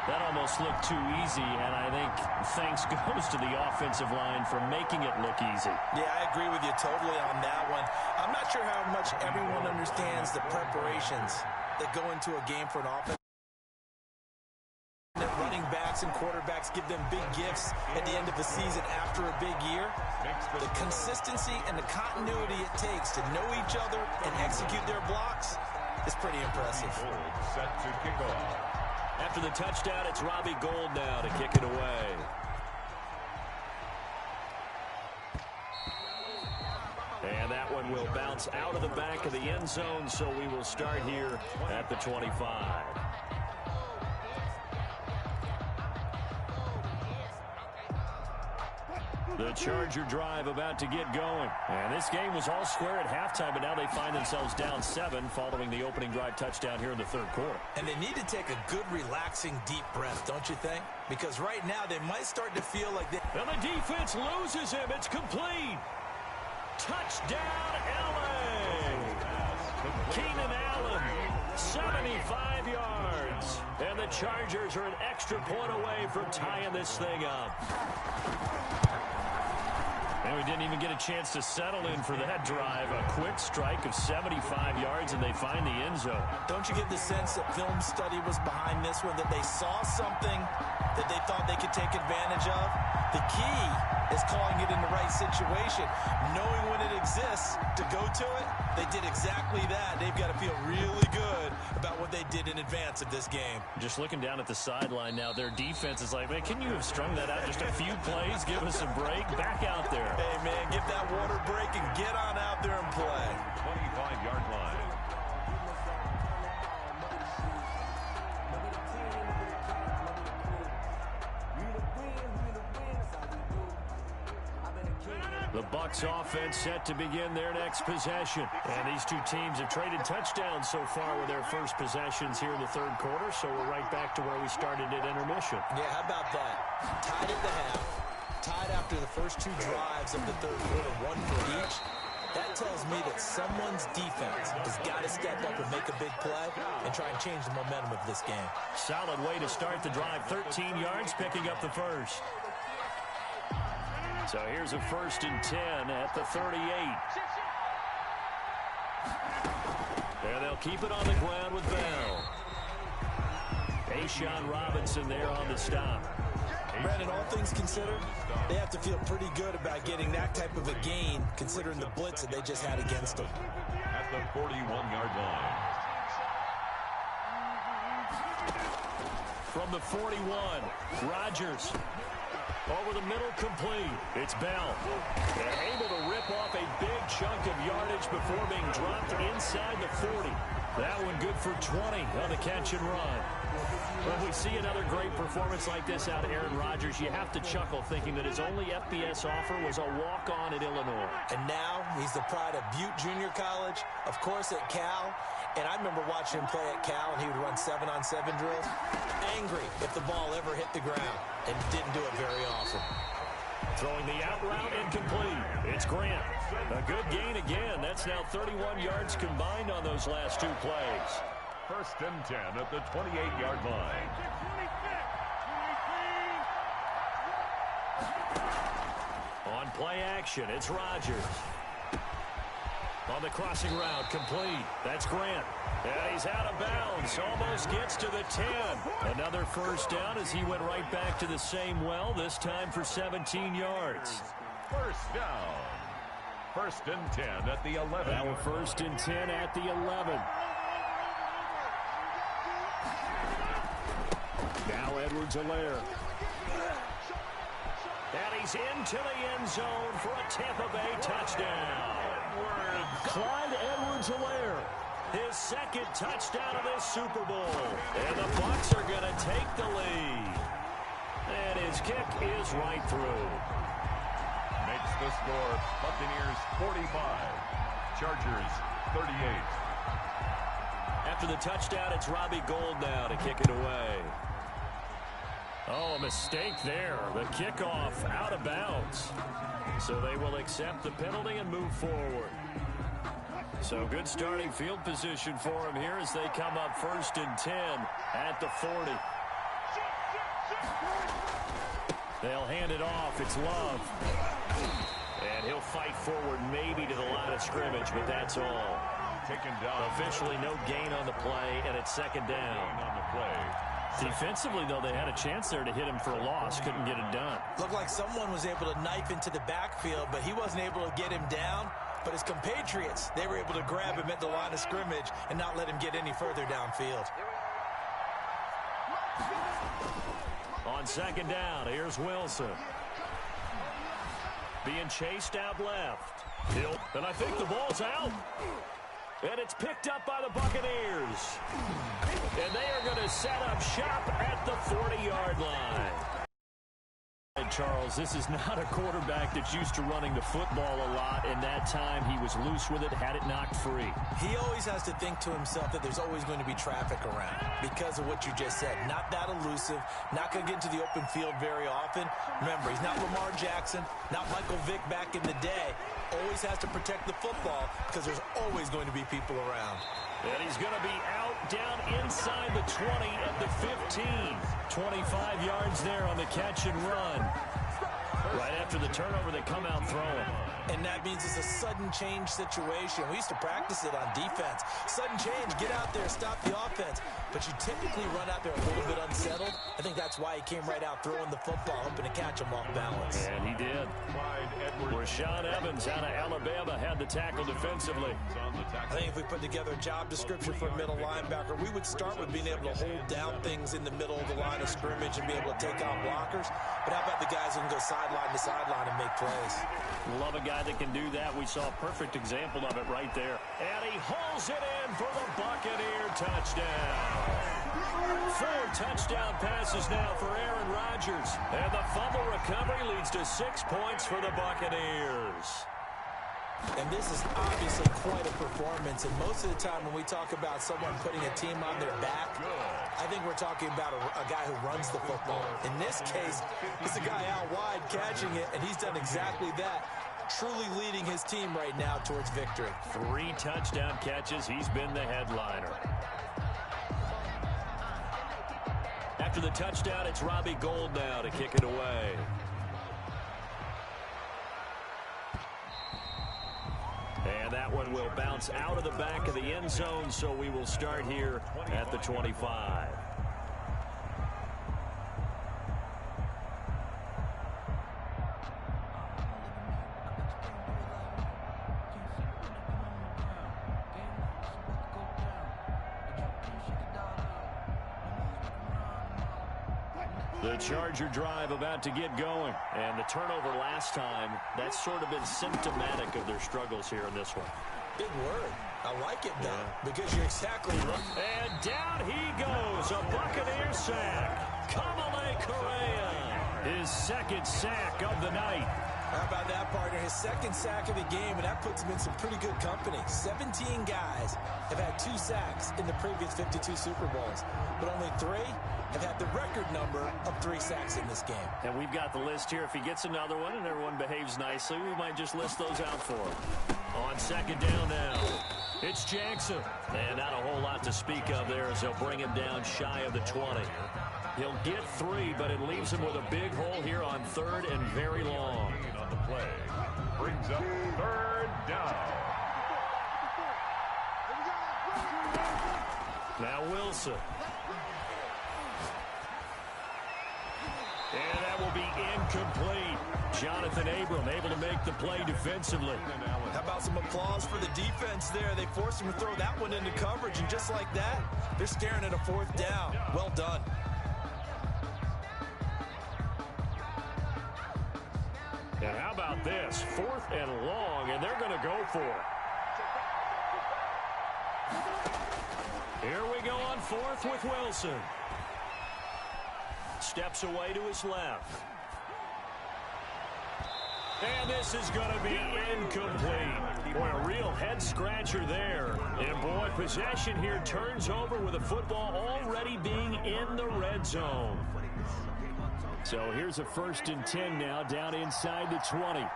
[SPEAKER 2] That almost looked too easy, and I think thanks goes to the offensive line for making it look easy.
[SPEAKER 3] Yeah, I agree with you totally on that one. I'm not sure how much everyone understands the preparations that go into a game for an offense. Running backs and quarterbacks give them big gifts at the end of the season after a big year. The consistency and the continuity it takes to know each other and execute their blocks is pretty impressive.
[SPEAKER 1] Set to kick off.
[SPEAKER 2] After the touchdown, it's Robbie Gould now to kick it away. And that one will bounce out of the back of the end zone, so we will start here at the 25. The Charger drive about to get going. And this game was all square at halftime, but now they find themselves down 7 following the opening drive touchdown here in the third quarter.
[SPEAKER 3] And they need to take a good, relaxing, deep breath, don't you think? Because right now they might start to feel like they...
[SPEAKER 2] And the defense loses him. It's complete. Touchdown, L.A. Keenan Allen, 75 yards. And the Chargers are an extra point away from tying this thing up. And we didn't even get a chance to settle in for that drive. A quick strike of 75 yards, and they find the end zone.
[SPEAKER 3] Don't you get the sense that film study was behind this one, that they saw something that they thought they could take advantage of? The key is calling it in the right situation, knowing when it exists to go to it. They did exactly that. They've got to feel really good about what they did in advance of this game.
[SPEAKER 2] Just looking down at the sideline now, their defense is like, man, can you have strung that out just a few plays? Give us a break. Back out there.
[SPEAKER 3] Hey, man, give that water break and get on out there and play.
[SPEAKER 1] 25-yard line.
[SPEAKER 2] The Bucs offense set to begin their next possession. And these two teams have traded touchdowns so far with their first possessions here in the third quarter, so we're right back to where we started at intermission.
[SPEAKER 3] Yeah, how about that? Tied at the half, tied after the first two drives of the third quarter, one for each. That tells me that someone's defense has got to step up and make a big play and try and change the momentum of this game.
[SPEAKER 2] Solid way to start the drive. 13 yards, picking up the first. So here's a 1st and 10 at the 38. And they'll keep it on the ground with Bell. A'Shawn Robinson there on the stop.
[SPEAKER 3] Brandon, all things considered, they have to feel pretty good about getting that type of a gain, considering the blitz that they just had against them.
[SPEAKER 1] At the 41-yard line.
[SPEAKER 2] From the 41, Rodgers. Over the middle, complete. It's Bell. And able to rip off a big chunk of yardage before being dropped inside the 40. That one good for 20 on the catch and run. When we see another great performance like this out of Aaron Rodgers, you have to chuckle thinking that his only FBS offer was a walk-on at Illinois.
[SPEAKER 3] And now he's the pride of Butte Junior College, of course at Cal. And I remember watching him play at Cal, and he would run 7-on-7 drills. Angry if the ball ever hit the ground, and didn't do it very often.
[SPEAKER 2] Throwing the out route incomplete. It's Grant. A good gain again. That's now 31 yards combined on those last two plays.
[SPEAKER 1] 1st and 10 at the 28-yard line.
[SPEAKER 2] On play action, it's Rodgers. On the crossing route, complete. That's Grant. And he's out of bounds. Almost gets to the 10. Another 1st down as he went right back to the same well, this time for 17 yards.
[SPEAKER 1] 1st down. 1st and 10 at the 11.
[SPEAKER 2] Now 1st and 10 at the 11. Now Edwards-Helaire. And he's into the end zone for a Tampa Bay touchdown. Clyde Edwards-Helaire, his 2nd touchdown of this Super Bowl. And the Bucs are going to take the lead. And his kick is right through.
[SPEAKER 1] Makes the score Buccaneers 45, Chargers 38.
[SPEAKER 2] After the touchdown, it's Robbie Gould now to kick it away. Oh, a mistake there. The kickoff out of bounds. So they will accept the penalty and move forward. So good starting field position for him here as they come up 1st and 10 at the 40. They'll hand it off. It's Love. And he'll fight forward maybe to the line of scrimmage, but that's all.
[SPEAKER 1] Taken down.
[SPEAKER 2] Officially no gain on the play, and it's 2nd down.
[SPEAKER 1] On the play.
[SPEAKER 2] Defensively, though, they had a chance there to hit him for a loss. Couldn't get it done.
[SPEAKER 3] Looked like someone was able to knife into the backfield, but he wasn't able to get him down. But his compatriots, they were able to grab him at the line of scrimmage and not let him get any further downfield.
[SPEAKER 2] On 2nd down, here's Wilson. Being chased out left. And I think the ball's out. And it's picked up by the Buccaneers. And they are going to set up shop at the 40-yard line. Charles, this is not a quarterback that's used to running the football a lot, and that time he was loose with it, had it knocked free.
[SPEAKER 3] He always has to think to himself that there's always going to be traffic around because of what you just said. Not that elusive, not going to get into the open field very often. Remember, he's not Lamar Jackson, not Michael Vick back in the day. Always has to protect the football because there's always going to be people around.
[SPEAKER 2] And he's going to be out down inside the 20 at the 15. 25 yards there on the catch and run. Right after the turnover, they come out throwing.
[SPEAKER 3] And that means it's a sudden change situation. We used to practice it on defense. Sudden change, get out there, stop the offense. But you typically run out there a little bit unsettled. I think that's why he came right out throwing the football, hoping to catch him off balance.
[SPEAKER 2] And he did. Rashaan Evans out of Alabama had the tackle defensively.
[SPEAKER 3] I think if we put together a job description for a middle linebacker, we would start with being able to hold down things in the middle of the line of scrimmage and be able to take out blockers. But how about the guys who can go sideline to sideline and make plays?
[SPEAKER 2] Love a guy that can do that. We saw a perfect example of it right there. And he hauls it in for the Buccaneer touchdown. 4 touchdown passes now for Aaron Rodgers. And the fumble recovery leads to 6 points for the Buccaneers.
[SPEAKER 3] And this is obviously quite a performance. And most of the time when we talk about someone putting a team on their back, I think we're talking about a guy who runs the football. In this case, it's a guy out wide catching it, and he's done exactly that. Truly leading his team right now towards victory.
[SPEAKER 2] 3 touchdown catches. He's been the headliner. After the touchdown, it's Robbie Gould now to kick it away. And that one will bounce out of the back of the end zone, so we will start here at the 25. The Charger drive about to get going. And the turnover last time, that's sort of been symptomatic of their struggles here in this one.
[SPEAKER 3] Big word. I like it, though, because you're exactly right.
[SPEAKER 2] And down he goes. A Buccaneer sack. Kamale Correa, his second sack of the night.
[SPEAKER 3] How about that, partner? His second sack of the game, and that puts him in some pretty good company. 17 guys have had 2 sacks in the previous 52 Super Bowls, but only 3 have had the record number of 3 sacks in this game.
[SPEAKER 2] And we've got the list here. If he gets another one and everyone behaves nicely, we might just list those out for him. On second down now, it's Jackson. And not a whole lot to speak of there as they'll bring him down shy of the 20. He'll get 3, but it leaves him with a big hole here on 3rd and very long.
[SPEAKER 1] On the play, brings up 3rd down.
[SPEAKER 2] Now Wilson. And that will be incomplete. Jonathan Abram able to make the play defensively.
[SPEAKER 3] How about some applause for the defense there? They forced him to throw that one into coverage, and just like that, they're staring at a 4th down. Well done.
[SPEAKER 2] And how about this? 4th and long, and they're going to go for it. Here we go on 4th with Wilson. Steps away to his left. And this is going to be incomplete. Boy, a real head-scratcher there. And, boy, possession here turns over with the football already being in the red zone. So here's a 1st and 10 now down inside the 20.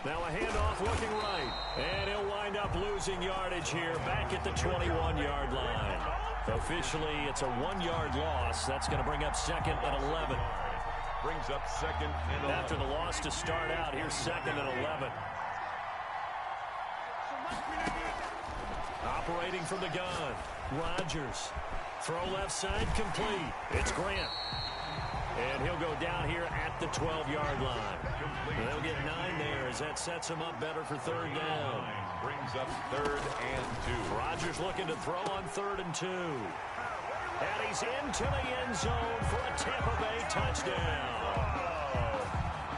[SPEAKER 2] Now a handoff looking right. And he'll wind up losing yardage here back at the 21-yard line. Officially, it's a 1-yard loss. That's going to bring up 2nd and 11.
[SPEAKER 1] Brings up 2nd and 11.
[SPEAKER 2] After the loss to start out, here's 2nd and 11. Operating from the gun, Rodgers. Throw left side complete. It's Grant. And he'll go down here at the 12-yard line. They'll get 9 there as that sets him up better for 3rd down.
[SPEAKER 1] Brings up 3rd and 2.
[SPEAKER 2] Rodgers looking to throw on 3rd and 2. And he's into the end zone for a Tampa Bay touchdown.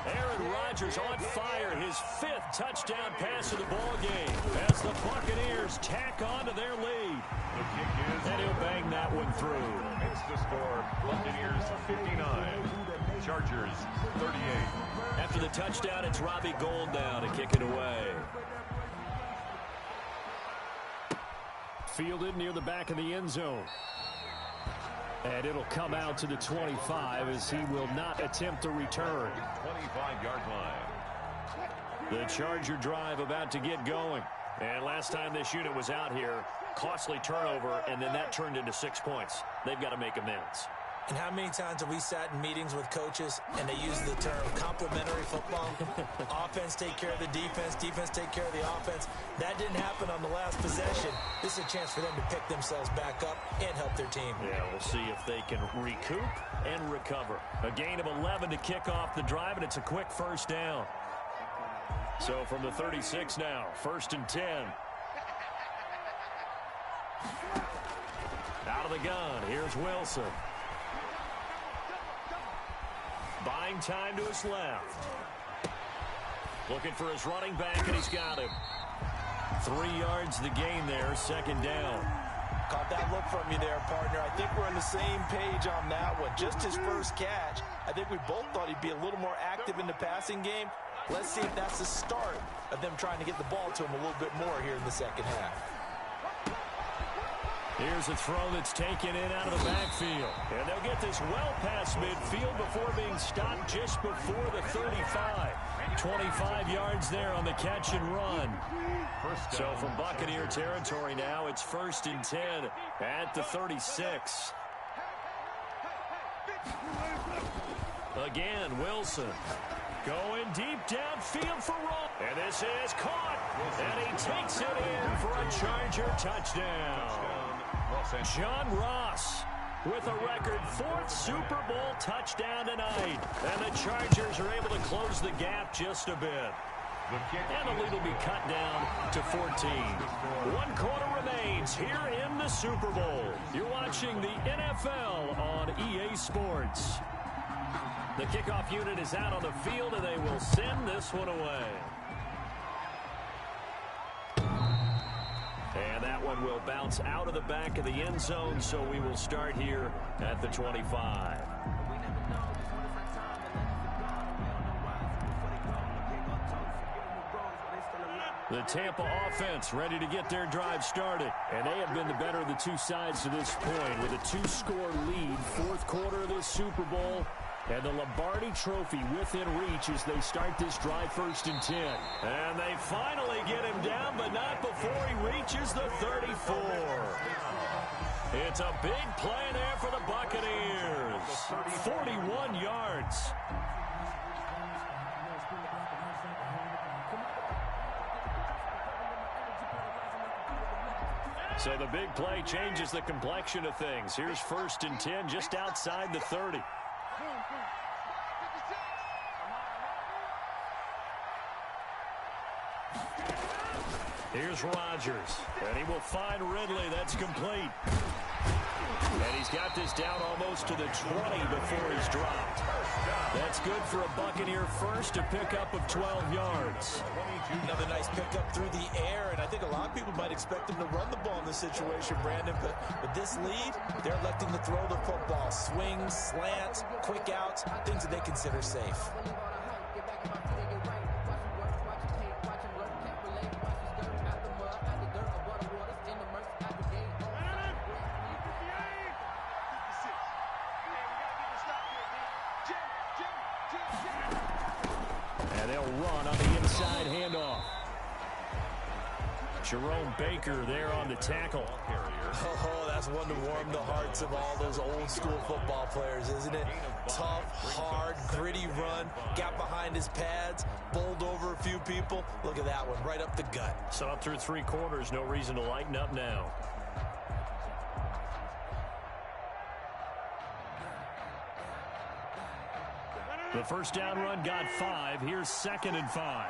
[SPEAKER 2] Aaron Rodgers Rodgers on fire, his 5th touchdown pass of the ball game as the Buccaneers tack on to their lead.
[SPEAKER 1] The kick is,
[SPEAKER 2] and he'll bang that one through.
[SPEAKER 1] Makes the score Buccaneers 59, Chargers 38.
[SPEAKER 2] After the touchdown, it's Robbie Gould now to kick it away. Fielded near the back of the end zone. And it'll come out to the 25 as he will not attempt to return.
[SPEAKER 1] 25-yard line.
[SPEAKER 2] The Charger drive about to get going. And last time this unit was out here, costly turnover, and then that turned into 6 points. They've got to make amends.
[SPEAKER 3] And how many times have we sat in meetings with coaches and they use the term complementary football? Offense take care of the defense, defense take care of the offense. That didn't happen on the last possession. This is a chance for them to pick themselves back up and help their team.
[SPEAKER 2] Yeah, we'll see if they can recoup and recover. A gain of 11 to kick off the drive, and it's a quick first down. So from the 36 now, 1st and 10. Out of the gun, here's Wilson. Buying time to his left. Looking for his running back, and he's got him. 3 yards the gain there, 2nd down.
[SPEAKER 3] Caught that look from you there, partner. I think we're on the same page on that one. Just his first catch. I think we both thought he'd be a little more active in the passing game. Let's see if that's the start of them trying to get the ball to him a little bit more here in the second half.
[SPEAKER 2] Here's a throw that's taken in out of the backfield. And they'll get this well past midfield before being stopped just before the 35. 25 yards there on the catch and run. So from Buccaneer territory now, it's 1st and 10 at the 36. Again, Wilson. Going deep downfield for Roll. And this is caught. And he takes it in for a Charger touchdown. John Ross with a record 4th Super Bowl touchdown tonight. And the Chargers are able to close the gap just a bit. And the lead will be cut down to 14. 1 quarter remains here in the Super Bowl. You're watching the NFL on EA Sports. The kickoff unit is out on the field, and they will send this one away. And that one will bounce out of the back of the end zone, so we will start here at the 25. The Tampa offense ready to get their drive started. And they have been the better of the two sides to this point with a 2-score lead, 4th quarter of this Super Bowl. And the Lombardi Trophy within reach as they start this drive 1st and 10. And they finally get him down, but not before he reaches the 34. It's a big play there for the Buccaneers. 41 yards. So the big play changes the complexion of things. Here's 1st and 10 just outside the 30. Here's Rodgers, and he will find Ridley. That's complete. And he's got this down almost to the 20 before he's dropped. That's good for a Buccaneer first, a pickup of 12 yards.
[SPEAKER 3] Another nice pickup through the air, and I think a lot of people might expect him to run the ball in this situation, Brandon, but with this lead, they're electing to throw the football. Swings, slants, quick outs, things that they consider safe.
[SPEAKER 2] And they'll run on the inside handoff. Jerome Baker there on the tackle.
[SPEAKER 3] Oh, that's one to warm the hearts of all those old school football players, isn't it? Tough, hard, gritty run, got behind his pads, bowled over a few people. Look at that one, right up the gut.
[SPEAKER 2] So up through 3 quarters, no reason to lighten up now. The first down run got 5. Here's 2nd and 5.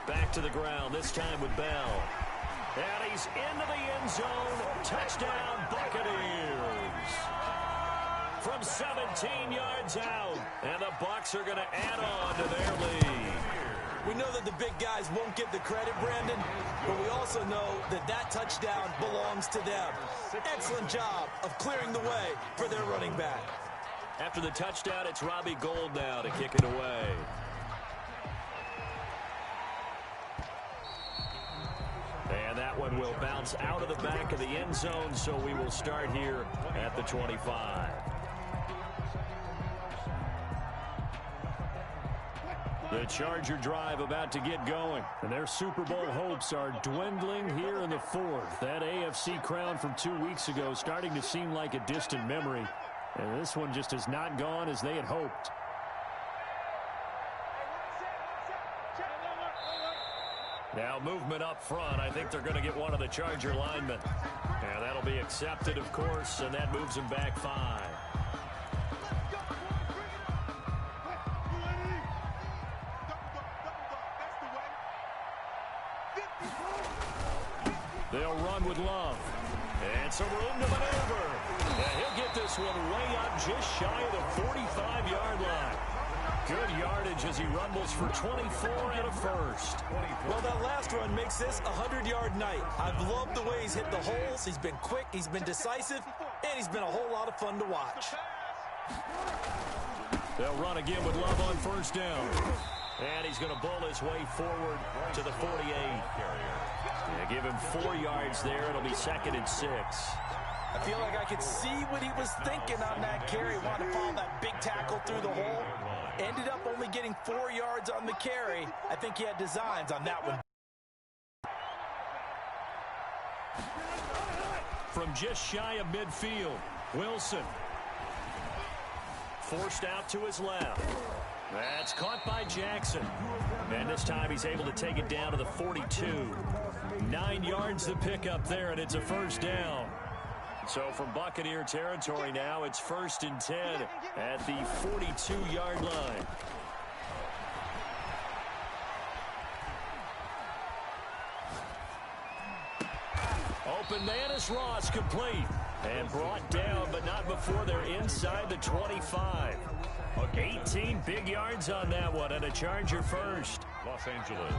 [SPEAKER 2] Back to the ground, this time with Bell. And he's into the end zone. Touchdown, Buccaneers. From 17 yards out. And the Bucs are going to add on to their lead.
[SPEAKER 3] We know that the big guys won't get the credit, Brandon, but we also know that that touchdown belongs to them. Excellent job of clearing the way for their running back.
[SPEAKER 2] After the touchdown, it's Robbie Gould now to kick it away. And that one will bounce out of the back of the end zone, so we will start here at the 25. The Charger drive about to get going. And their Super Bowl hopes are dwindling here in the fourth. That AFC crown from 2 weeks ago starting to seem like a distant memory. And this one just has not gone as they had hoped. Now movement up front. I think they're going to get one of the Charger linemen. And that'll be accepted, of course, and that moves them back 5. They'll run with Love. And some room to maneuver. And he'll get this one way up just shy of the 45-yard line. Good yardage as he rumbles for 24 and a first.
[SPEAKER 3] Well, that last run makes this a 100-yard night. I've loved the way he's hit the holes. He's been quick, he's been decisive, and he's been a whole lot of fun to watch.
[SPEAKER 2] They'll run again with Love on first down. And he's going to bull his way forward to the 48. Yeah, give him 4 yards there. It'll be 2nd and 6.
[SPEAKER 3] I feel like I could see what he was thinking on that carry. Wanted to follow that big tackle through the hole. Ended up only getting 4 yards on the carry. I think he had designs on that one.
[SPEAKER 2] From just shy of midfield, Wilson. Forced out to his left. That's caught by Jackson. And this time he's able to take it down to the 42. 9 yards to pick up there, and it's a first down. So from Buccaneer territory now, it's 1st and 10 at the 42-yard line. Open man is Ross, complete. And brought down, but not before they're inside the 25. 18 big yards on that one, and a Charger first.
[SPEAKER 1] Los Angeles.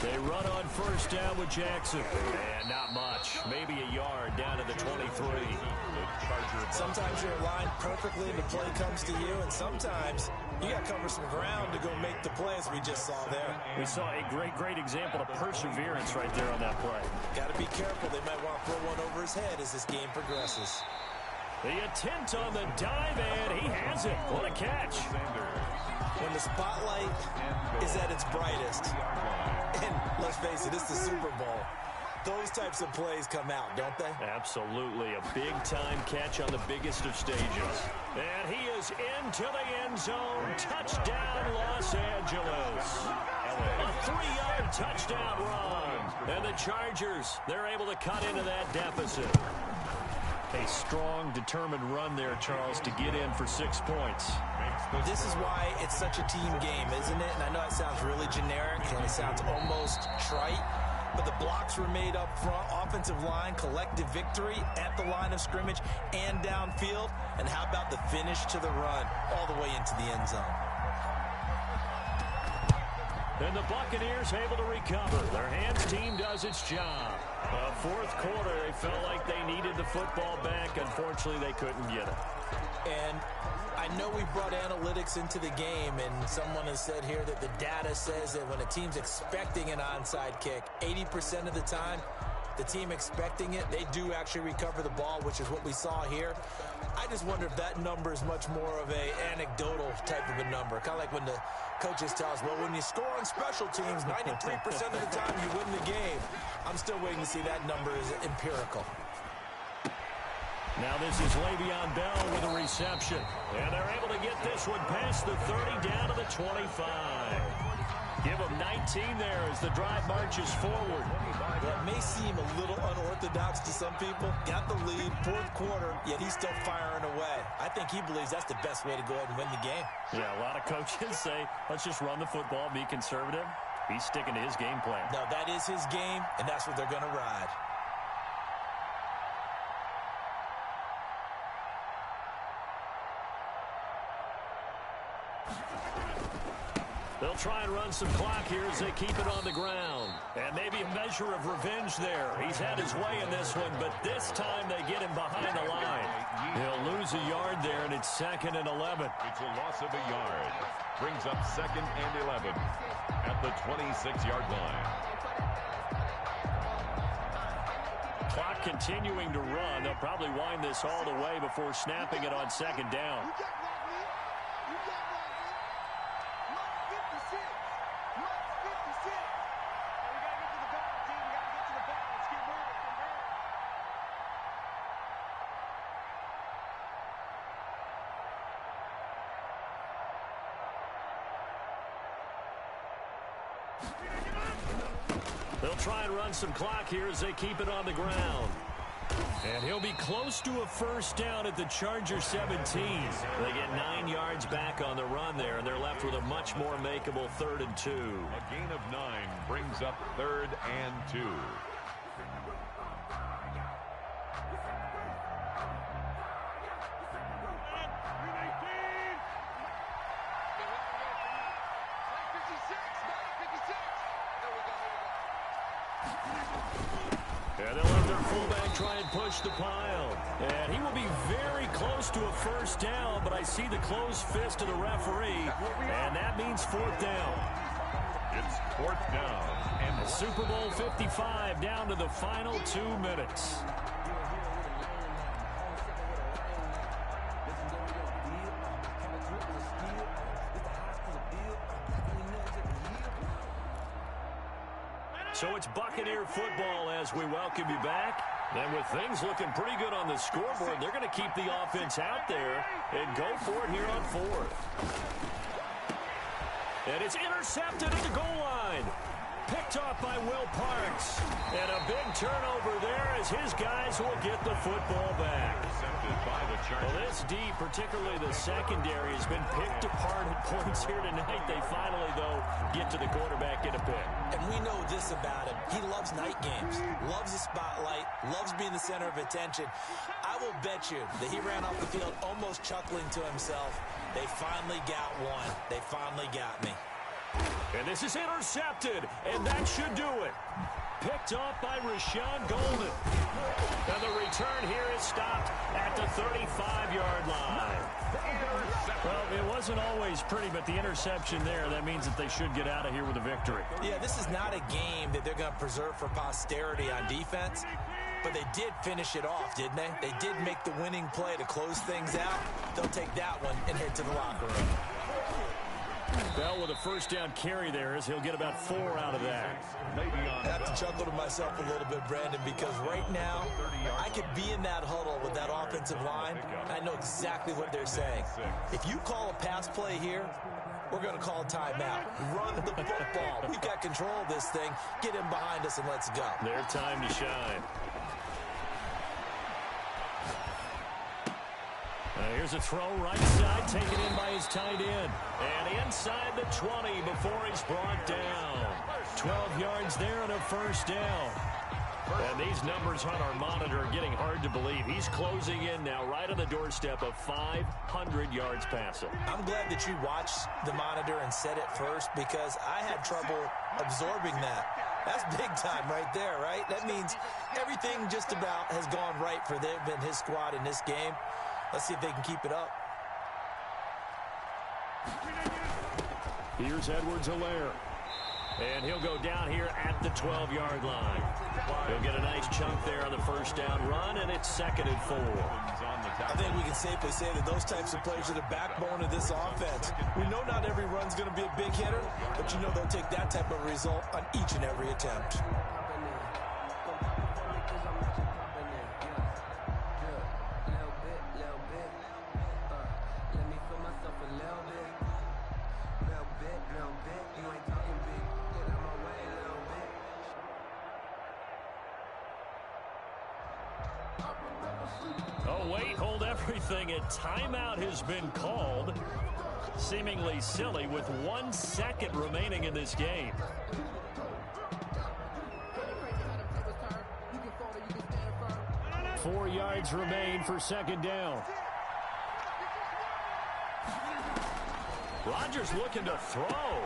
[SPEAKER 2] They run on first down with Jackson. And not much. Maybe a yard down to the 23.
[SPEAKER 3] Sometimes you're aligned perfectly and the play comes to you, and sometimes you got to cover some ground to go make the play, as we just saw there.
[SPEAKER 2] We saw a great example of perseverance right there on that play.
[SPEAKER 3] Got to be careful. They might want to throw one over his head as this game progresses.
[SPEAKER 2] The attempt on the dive, and he has it. What a catch.
[SPEAKER 3] When the spotlight is at its brightest, and let's face it, it's the Super Bowl, those types of plays come out, don't they?
[SPEAKER 2] Absolutely. A big-time catch on the biggest of stages. And he is into the end zone. Touchdown, Los Angeles. A 3-yard touchdown run. And the Chargers, they're able to cut into that deficit. A strong, determined run there, Charles, to get in for 6 points.
[SPEAKER 3] This is why it's such a team game, isn't it? And I know it sounds really generic and it sounds almost trite, but the blocks were made up front, offensive line, collective victory at the line of scrimmage and downfield. And how about the finish to the run all the way into the end zone?
[SPEAKER 2] And the Buccaneers able to recover. Their hands team does its job. Fourth quarter, they felt like they needed the football back. Unfortunately, they couldn't get it.
[SPEAKER 3] And I know we brought analytics into the game, and someone has said here that the data says that when a team's expecting an onside kick, 80% of the time, the team expecting it, they do actually recover the ball, which is what we saw here. I just wonder if that number is much more of a anecdotal type of a number. Kind of like when the coaches tell us, well, when you score on special teams, 93% of the time you win the game. I'm still waiting to see that number is empirical.
[SPEAKER 2] Now this is Le'Veon Bell with a reception. And they're able to get this one past the 30 down to the 25. Give him 19 there as the drive marches forward.
[SPEAKER 3] That may seem a little unorthodox to some people. Got the lead, fourth quarter, yet he's still firing away. I think he believes that's the best way to go ahead and win the game.
[SPEAKER 2] Yeah, a lot of coaches say, let's just run the football, be conservative. He's sticking to his game plan.
[SPEAKER 3] No, that is his game, and that's what they're going to ride.
[SPEAKER 2] They'll try and run some clock here as they keep it on the ground. And maybe a measure of revenge there. He's had his way in this one, but this time they get him behind the line. He'll lose a yard there, and it's 2nd and 11.
[SPEAKER 1] It's a loss of a yard. Brings up 2nd and 11 at the 26-yard line.
[SPEAKER 2] Clock continuing to run. They'll probably wind this all the way before snapping it on 2nd down. They'll try and run some clock here as they keep it on the ground. And he'll be close to a first down at the Charger 17. They get 9 yards back on the run there, and they're left with a much more makeable 3rd and 2.
[SPEAKER 1] A gain of 9 brings up 3rd and 2.
[SPEAKER 2] And they'll let their fullback try and push the pile. And he will be very close to a first down, but I see the closed fist of the referee, and that means 4th down.
[SPEAKER 1] It's 4th down.
[SPEAKER 2] And the Super Bowl 55 down to the final 2 minutes. So it's Buccaneer football as we welcome you back. And with things looking pretty good on the scoreboard, they're going to keep the offense out there and go for it here on 4th. And it's intercepted at the goal line. Picked off by Will Parks. And a big turnover there as his guys will get the football back. Well, this D, particularly the secondary, has been picked apart at points here tonight. They finally, though, get to the quarterback in a pick.
[SPEAKER 3] And we know this about him. He loves night games, loves the spotlight, loves being the center of attention. I will bet you that he ran off the field almost chuckling to himself. They finally got one. They finally got me.
[SPEAKER 2] And this is intercepted, and that should do it. Picked off by Rashawn Golden. And the return here is stopped at the 35-yard line. Well, it wasn't always pretty, but the interception there, that means that they should get out of here with a victory.
[SPEAKER 3] Yeah, this is not a game that they're going to preserve for posterity on defense, but they did finish it off, didn't they? They did make the winning play to close things out. They'll take that one and head to the locker room.
[SPEAKER 2] Bell with a first down carry there as he'll get about 4 out of that.
[SPEAKER 3] I have to chuckle to myself a little bit, Brandon, because right now I could be in that huddle with that offensive line. I know exactly what they're saying. If you call a pass play here, we're going to call timeout. Run the football. We've got control of this thing. Get him behind us and let's go.
[SPEAKER 2] Their time to shine. Here's a throw right side, taken in by his tight end. And inside the 20 before he's brought down. 12 yards there and a first down. And these numbers on our monitor are getting hard to believe. He's closing in now right on the doorstep of 500 yards passing.
[SPEAKER 3] I'm glad that you watched the monitor and said it first because I had trouble absorbing that. That's big time right there, right? That means everything just about has gone right for them and his squad in this game. Let's see if they can keep it up.
[SPEAKER 2] Here's Edwards-Helaire. And he'll go down here at the 12-yard line. He'll get a nice chunk there on the first down run, and it's 2nd and 4.
[SPEAKER 3] I think we can safely say that those types of plays are the backbone of this offense. We know not every run's going to be a big hitter, but you know they'll take that type of result on each and every attempt.
[SPEAKER 4] Let me feel myself a little bit. You ain't talking big.
[SPEAKER 2] Hold everything. A timeout has been called. Seemingly silly with 1 second remaining in this game. Four yards remain for second down. Rodgers looking to throw.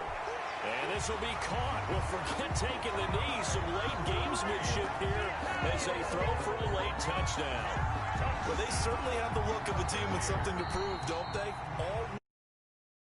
[SPEAKER 2] And this will be caught. Well, forget taking the knee. Some late gamesmanship here as they throw for a late touchdown.
[SPEAKER 3] Well, they certainly have the look of a team with something to prove, don't they? All